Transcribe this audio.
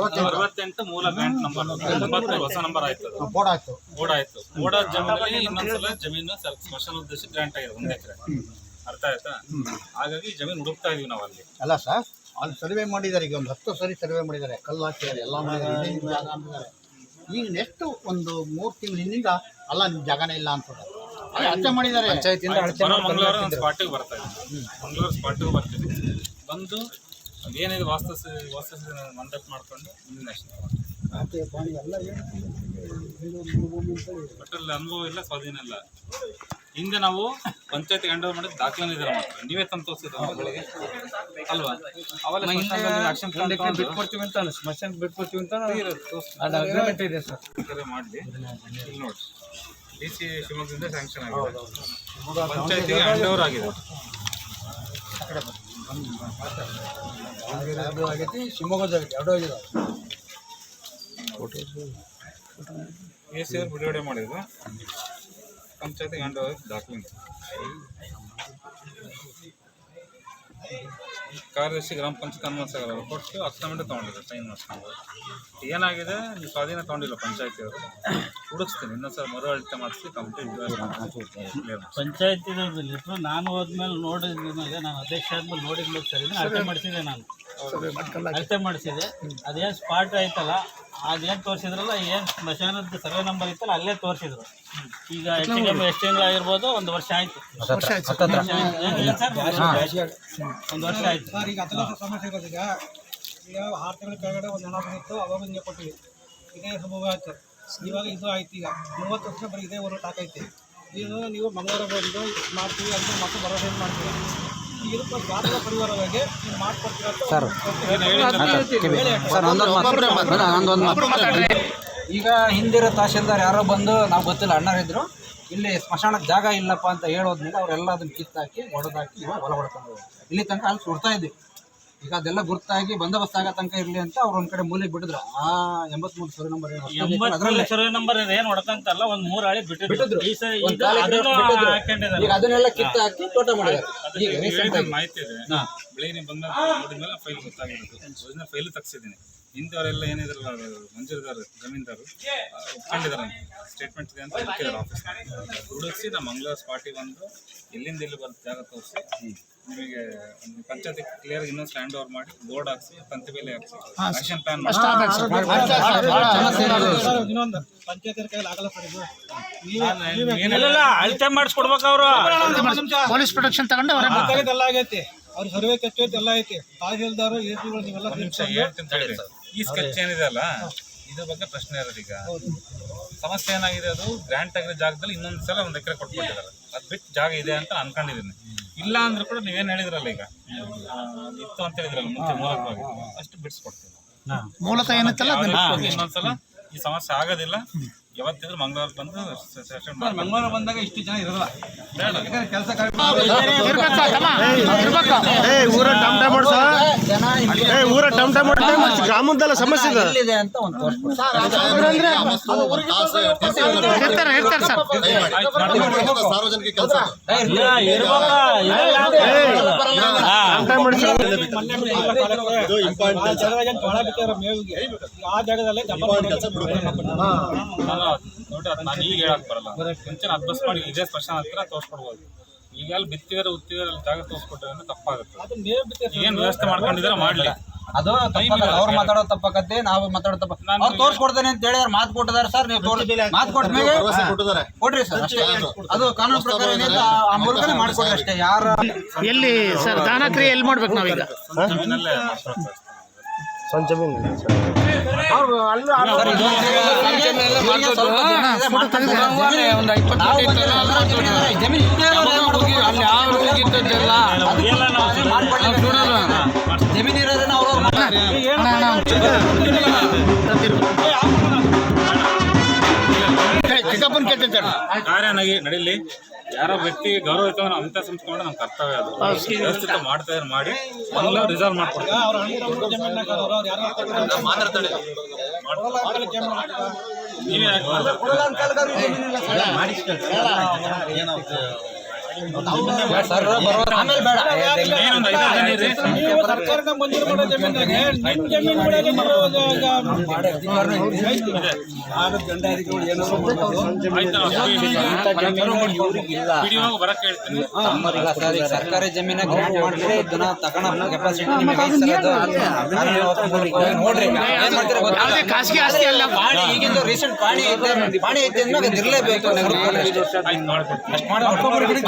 68 ಮೂಲ grant number, 90 ಹೊಸ number ಆಯ್ತು. ಬೋರ್ಡ್ ಆಯ್ತು. ಬೋರ್ಡ್ ಜಮೀನಲ್ಲಿ ಇನ್ನೊಂದ್ಸಲ ಜಮೀನು ಸ್ಮಶಾನ ಉದ್ದೇಶ ಗ್ರಾಂಟ್ ಆಗಿದೆ 1 ಎಕರೆ. ಅರ್ಥ ಆಯ್ತಾ? ಹಾಗಾಗಿ ಜಮೀನು ಹುಡುಕ್ತಾ ಇದೀವಿ ನಾವು ಅಲ್ಲಿ. ಅಲ್ಲ ಸರ್, ಅಲ್ಲಿ ಸರ್ವೆ ಮಾಡಿದ್ದಾರೆ, ಈಗ ಒಂದು 10 ಸರಿ ಸರ್ವೆ ಮಾಡಿದ್ದಾರೆ, ಕಲ್ಲು ಹಾಕಿದ್ದಾರೆ, ಎಲ್ಲ ಮಾಡಿದ್ದಾರೆ. ಈಗ ನೆಕ್ಸ್ಟ್ ಒಂದು 3 ತಿಂಗಳ ಹಿಂದಿಂದ ಅಲ್ಲ ನಿಮ್ಮ ಜಾಗನೇ ಇಲ್ಲ ಅಂತ ಅಳತೆ ಮಾಡಿದ್ದಾರೆ. ಮಂಗಳವಾರ ಸ್ಪಾಟಿಗೆ ಬರ್ತಾ ಇದ್ದೀವಿ. ಮಂಗಳವಾರ ಸ್ಪಾಟಿಗೆ ಬರ್ತೀವಿ. ಬಂದು ಅದೇನಿದೆ ವಾಸ್ತು ಮಂಡಪ್ ಮಾಡ್ಕೊಂಡು ಒಟ್ಟಲ್ಲಿ ಅನುಭವ ಇಲ್ಲ, ಸ್ವಾಧೀನ ಇಲ್ಲ. ಹಿಂದೆ ನಾವು ಪಂಚಾಯತ್ ಹ್ಯಾಂಡ್ ಓವರ್ ಮಾಡಿದ ದಾಖಲೆ ಇದ್ದಾರೆ ಮಾತ್ರ. ನೀವೇ ತಂದು ತೋರಿಸಿದ್ರೆ ಮಗಳಿಗೆ ಅಲ್ವಾ? ಅವೆಲ್ಲ ಬಿಟ್ಕೊಡ್ತೀವಿ ಅಂತ ಸ್ಮಶಾನ ಬಿಟ್ಕೊಡ್ತೀವಿ ಅಂತ ಅಗ್ರಿಮೆಂಟ್ ಇದೆ ಸರ್. ಮಾಡಲಿ ಇಲ್ಲಿ ನೋಡಿ, DC ಶಿವಮೊಗ್ಗದಿಂದ ಸ್ಯಾಂಕ್ಷನ್ ಆಗಿದೆ, ಪಂಚಾಯತಿಗೆ ಹ್ಯಾಂಡ್ ಓವರ್ ಆಗಿದೆ. ಆಗೈತಿ, ಶಿವಮೊಗ್ಗದಾಗೈತಿ, ಎರಡೂ ಆಗಿದೆ. AC ಅವ್ರು ಬಿಡುಗಡೆ ಮಾಡಿದ್ರು, ಪಂಚಾಯತಿಗೆ ಹ್ಯಾಂಡ್ ಓವರ್ ದಾಖಲೆ. ಕಾರ್ಯದರ್ಶಿ ಗ್ರಾಮ ಪಂಚಾಯತ್ ಅನುಮತಿಸಲ್ಲ ಕೊಟ್ಟು ಅಕ್ಟಮೆಂಟ್ ತೊಗೊಂಡಿದ್ದಾರೆ, ಸೈನ್ ಮಾಡಿಸ್ಕೊಂಡು. ಏನಾಗಿದೆ, ನೀವು ಸ್ವಾಧೀನ ತೊಗೊಂಡಿಲ್ಲ ಪಂಚಾಯತಿಯವರು, ಹುಡುಕ್ತೀನಿ ಇನ್ನೊಂದ್ಸಲ ಮರು ಅಳತೆ ಮಾಡಿಸಿ ಕಂಪ್ಲೀಟ್. ಪಂಚಾಯತಿನಲ್ಲಿ ನಾನು ಹೋದ್ಮೇಲೆ ನೋಡಿದ್ಮೇಲೆ ನಾನು ಅಧ್ಯಕ್ಷ ಆದ್ಮೇಲೆ ನೋಡಿದ್ಮೇಲೆ ಸರಿ ಅಳತೆ ಮಾಡಿಸಿದೆ. ನಾನು ಅಳತೆ ಮಾಡಿಸಿದೆ. ಅದೇನು ಸ್ಪಾಟ್ ಆಯ್ತಲ್ಲ, ಅದೇನು ತೋರಿಸಿದ್ರಲ್ಲ, ಏನು ಸ್ಮಶಾನದ ಸರ್ವೆ ನಂಬರ್ ಇತ್ತಲ್ಲ ಅಲ್ಲೇ ತೋರಿಸಿದ್ರು. ಈಗ ಹೆಚ್ಚು ತಿಂಗಳು ಆಗಿರ್ಬೋದು, 1 ವರ್ಷ ಆಯ್ತು. 1 ವರ್ಷ ಆಯ್ತು ಸರ್. ಈಗ ಅದೆಲ್ಲ ಸಮಸ್ಯೆ ಇರೋದು. ಈಗ 6 ತಿಂಗಳ ಕೆಳಗಡೆ ಒಂದು ಹಣ ಬಂದಿತ್ತು, ಅವಾಗ ಹಿಂಗೆ ಕೊಟ್ಟಿವಿ. ಇದೇ ಸಂಭವ ಆಯ್ತು. ಇವಾಗ ಇದು ಆಯ್ತು. ಈಗ 30 ವರ್ಷ ಬರೀ ಇದೇ ಹೋರಾಟ ಹಾಕೈತಿ. ಇದು ನೀವು ಮಂಗಳವಾರ ಬಂದು ಮಾಡ್ತೀವಿ ಅಂತ ಮತ್ತೆ ಭರವಸೆ ಮಾಡ್ತೀವಿ. ಈಗ ಇದಕ್ಕೆ ಜಾತಕ ಪರಿವಾರವಾಗಿ ನೀವು ಮಾಡ್ಕೊಡ್ತೀರ ಅಂತ. ಈಗ ಹಿಂದಿರೋ ತಹಶೀಲ್ದಾರ್ ಯಾರೋ ಬಂದು ನಾವು ಗೊತ್ತಿಲ್ಲ ಅಣ್ಣರಿದ್ರು, ಇಲ್ಲಿ ಸ್ಮಶಾನಕ್ಕೆ ಜಾಗ ಇಲ್ಲಪ್ಪ ಅಂತ ಹೇಳೋದ್ಮೇಲೆ ಅವರೆಲ್ಲ ಅದನ್ನ ಕಿತ್ತಾಕಿ ಹೊಡೆದಾಕಿ ಇವಾಗ ಹೊಲ ಹೊಡ್ಕೊಂಡು ಇಲ್ಲಿ ತನಕ ಅಲ್ಲಿ ಸುಡ್ತಾ ಇದ್ವಿ. ಈಗ ಅದೆಲ್ಲ ಗುರ್ತಾಗಿ ಬಂದೋಬಸ್ತ್ ಆಗೋ ತನಕ ಇರಲಿ ಅಂತ ಅವ್ರು ಒಂದ್ ಕಡೆ ಮೂಲೆಗೆ ಬಿಟ್ಟಿದ್ರು. ಆ 83 ಸರ್ವೆ ನಂಬರ್ ಸರ್ವೆ ನಂಬರ್ ಏನು ಹೊಡ್ಕಂತಲ್ಲ, ಒಂದು 3 ಹಳಿ ಬಿಟ್ಟಿದ್ರು. ಈಗ ಅದನ್ನೆಲ್ಲ ಕಿತ್ತಾಕಿ ತೋಟ ಮಾಡಿದ್ದಾರೆ. ಮಾಹಿತಿ ಇದೆ, ಬೆಳಿಗ್ಗೆ ಬಂದಾಗ ನೋಡಿದ್ಮೇಲೆ ಫೈಲ್ ಗೊತ್ತಾಗಿರೋದು. ಫೈಲ್ ತಗ್ಸಿದ್ದೀನಿ. ಹಿಂದವರೆಲ್ಲ ಏನಿದ್ರಲ್ಲ ಮಂಜೂರ್ದಾರು ಜಮೀನ್ದಾರು ಒಪ್ಕೊಂಡಿದ್ದಾರೆ, ಸ್ಟೇಟ್ಮೆಂಟ್ ಇದೆ ಅಂತ ಹೇಳ್ತಿದ್ದಾರೆ ಆಫೀಸ್. ಹುಡುಗಿಸಿ ನಾವು ಮಂಗಳವಾರ ಸ್ಪಾಟಿಗೆ ಬಂದು ಎಲ್ಲಿಂದ ಇಲ್ಲಿ ಬಂದು ಜಾಗ ತೋರಿಸಿ ನಿಮಗೆ ಪಂಚಾಯತಿ ಕ್ಲಿಯರ್ ಇನ್ನೊಂದು ಸ್ಟ್ಯಾಂಡ್ ಓವರ್ ಮಾಡಿ ಬೋರ್ಡ್ ಹಾಕ್ಸಿ, ತಂತಿ ಬೇಲಿ ಹಾಕ್ಸಿ, ಆಕ್ಷನ್ ಪ್ಲಾನ್ ಇನ್ನೊಂದು ಪಂಚಾಯತ್ ಕೈಯಲ್ಲಿ ಆಗಲ್ಲ ಸರ್. ಇದು ಏನೆಲ್ಲ ಅಳತೆ ಮಾಡಿಸ್ಕೊಡ್ಬೇಕು ಅವರು. ಪೊಲೀಸ್ ಪ್ರೊಟೆಕ್ಷನ್ ತಗೊಂಡು ಎಲ್ಲ ಆಗೈತಿ. ಅವ್ರ ಸರ್ವೆ ಕೆಚ್ಚ ಎಲ್ಲ ಐತಿ. ತಹಶೀಲ್ದಾರ್ ಎಸಿಗಳು ನೀವೆಲ್ಲ ಈ ಸ್ಕೆಚ್ ಏನಿದೆ ಅಲ್ಲ, ಇದ್ರ ಬಗ್ಗೆ ಪ್ರಶ್ನೆ ಇರೋದು. ಈಗ ಸಮಸ್ಯೆ ಏನಾಗಿದೆ, ಅದು ಗ್ರಾಂಟ್ ಆಗಿರೋ ಜಾಗದಲ್ಲಿ ಇನ್ನೊಂದು ಸಲ 1 ಎಕರೆ ಕೊಟ್ಬಿಟ್ಟಿದ್ದಾರೆ. ಅದು ಬಿಟ್ಟು ಜಾಗ ಇದೆ ಅಂತ ಅನ್ಕೊಂಡಿದ್ದೀನಿ. ಇಲ್ಲ ಅಂದ್ರೆ ಕೂಡ ನೀವೇನು ಹೇಳಿದ್ರಲ್ಲ, ಈಗ ಇತ್ತು ಅಂತ ಹೇಳಿದ್ರಲ್ಲ ಮುಂಚೆ ಮೂಲಕವಾಗಿ, ಅಷ್ಟು ಬಿಡಿಸ್ಕೊಡ್ತೀನಿ. ಮೂಲತಃ ಏನತ್ತಲ್ಲ ಇನ್ನೊಂದ್ಸಲ ಈ ಸಮಸ್ಯೆ ಆಗೋದಿಲ್ಲ. ಯಾವತ್ತಿದ್ರು ಮಂಗಳವಾರ ಬಂದು ಮಂಗಳವಾರ ಬಂದಾಗ ಇಷ್ಟು ಜನ ಇರಲ್ಲ, ಕೆಲಸ ಊರ ಗ್ರಾಮದಲ್ಲ ಸಮಸ್ಯೆ ಇದೆ ಅಂತ ಒಂದು ಸಾರ್ವಜನಿಕ ಕೆಲಸ ಆ ಜಾಗದಲ್ಲೇ ನೋಡಿ, ಅದು ನಾನು ಈಗ ಹೇಳಕ್ ಬರಲ್ಲ. ಮುಂಚೆ ಅಭ್ಯಾಸ ಮಾಡಿ ಇದೇ ಸ್ಮಶಾನ ಹತ್ರ ತೋರಿಸ್ಕೊಡ್ಬೋದು. ಈಗ ಅಲ್ಲಿ ಬಿತ್ತಿದಾರೆ ಉತ್ತಿದಾರೆ ಅಲ್ಲಿ ಜಾಗ ತೋರಿಸ್ಕೊಟ್ರೆ ತಪ್ಪಾಗುತ್ತೆ. ಏನ್ ವ್ಯವಸ್ಥೆ ಮಾಡ್ಕೊಂಡಿದಾರೆ ಮಾಡ್ಲಿ. ಅದು ಅವ್ರು ಮಾತಾಡೋ ತಪ್ಪಕತ್ತೆ, ನಾವು ಮಾತಾಡೋ ತಪ್ಪ. ಅವ್ರು ತೋರಿಸ್ಕೊಡ್ತೇನೆ ಅಂತ ಹೇಳಿ ಮಾತು ಕೊಟ್ಟಿದ್ದಾರೆ ಸರ್. ನೀವು ಮಾತು ಕೊಟ್ಟ ಮೇಲೆ ಕೊಡ್ರಿ ಸರ್, ಅಷ್ಟೇ. ಅದು ಕಾನೂನು ಪ್ರಕಾರ ಏನಿದೆ ಆ ಮೂಲಕನೇ ಮಾಡ್ಕೊಡ್ರಿ ಅಷ್ಟೇ. ಯಾರ ಎಲ್ಲಿ ಸರ್ ದಾನಕ್ರಿಯೆ ಎಲ್ಲಿ ಮಾಡ್ಬೇಕು ನಾವೀಗ? ಜಮೀನಲ್ಲೇ ಸ್ವಂತ ಜಮೀನು ಜಮೀನಿರೋದನ್ನ ಅವರು ಕಾರ್ಯ ನಡೀಲಿ. ಯಾರೋ ವ್ಯಕ್ತಿಗೆ ಗೌರವ ಇರ್ತವೆ, ನಾವು ಅಂತ ಸಂಸ್ಕೊಂಡು ನಮ್ಮ ಕರ್ತವ್ಯ. ಅದು ವ್ಯವಸ್ಥಿತ ಮಾಡ್ತಾ ಮಾಡಿ ಎಲ್ಲ ರಿಸಾಲ್ವ್ ಮಾಡ್ಕೊಡ್ತೀವಿ. ನೀವೇ ಯಾಕೆ ಸರ್ ಆಮೇಲೆ ಬೇಡ ಏನೊಂದು 5 ಜನ ಇರಿ. ನೀವು ಸರ್ಕಾರದಿಂದ ಮಂಜೂರು ಮಾಡೋ ಜಮೀನಾಗೆ ನಿಮ್ಮ ಜಮೀನುಗಳಿಗೆ ನೀವು PDO ಬರಕ್ಕೆ ಹೇಳ್ತೀನಿ. ಈಗ ಸರ್ ಈಗ ಸರ್ಕಾರಿ ಜಮೀನ ಗ್ರಾಂಟ್ ಮಾಡಿದ್ರೆ ಇದನ್ನ ತಗೊಳ್ಳೋ ಕೆಪಾಸಿಟಿ ನಿಮಗೆ ಐತೆ ಸರ್. ಅದು ನೋಡ್ರಿ ಈಗ ಏನ್ ಮಾಡ್ತೀರಾ ಗೊತ್ತಾ? ಖಾಸಗಿ ಆಸ್ತಿ ಅಲ್ಲ, ಪಾಣಿ ಈಗಿಂದು ರೀಸೆಂಟ್ ಪಾಣಿ ಐತೆ ಅಂದಾಗ ಅದು ಇರಲೇಬೇಕು. ಆಯ್ತು ಮಾಡ್ಕೊಡ್ತೀನಿ. ಅಷ್ಟು ಮಾಡ್ಕೊಡ್ತೀವಿ.